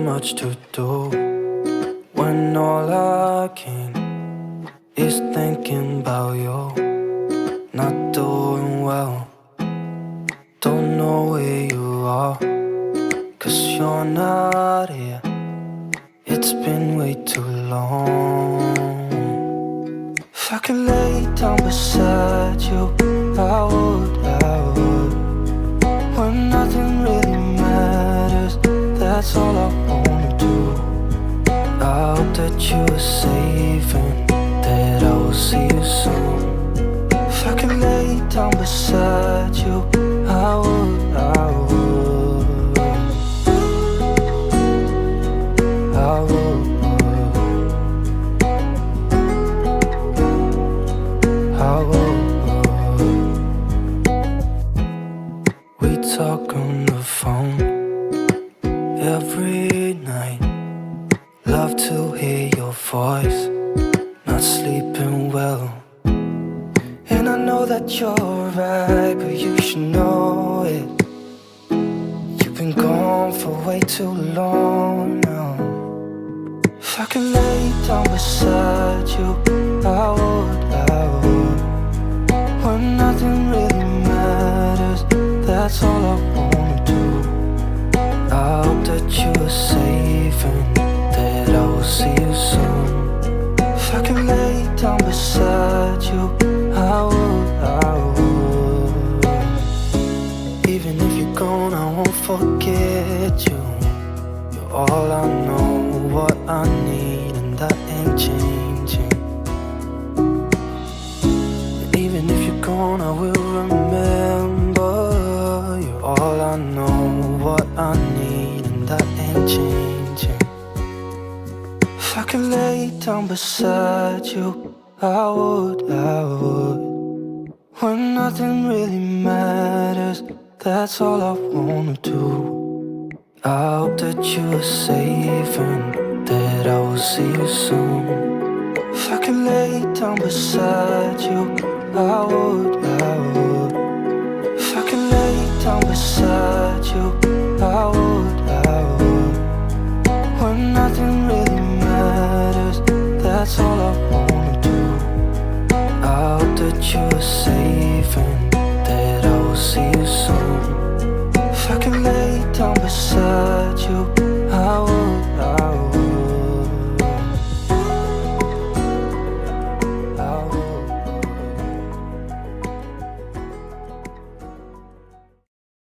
much to do when all I can is thinking about you. Not doing well, don't know where you are, 'cause you're not here. It's been way too long. If I could lay down beside you, I would. When nothing really matters, that's all I wanna do. I hope that you are safe and that I will see you soon. If I could lay down beside you, I would. I would. We talk on the phone every night. Love to hear your voice. Not sleeping well, and I know that you're right, but you should know it. You've been gone for way too long now. If I could lay down beside you, I would. When nothing really matters, that's all I wanna do. I hope that you are safe and that I will see you soon. If I could lay down beside you, I would. Even if you're gone, I won't forget you. You're all I know, what I need, and that ain't changing. And even if you're gone, I will remember. You're all I know, what I need, and that ain't changing. If I could lay down beside you, I would. When nothing really matters, that's all I wanna do. I hope that you are safe and that I will see you soon. If I could lay down beside you, I would. If I could lay down beside you, I would. When nothing really matters, that's all I wanna do. I hope that you are safe and that I will see you soon. If I could lay down beside you,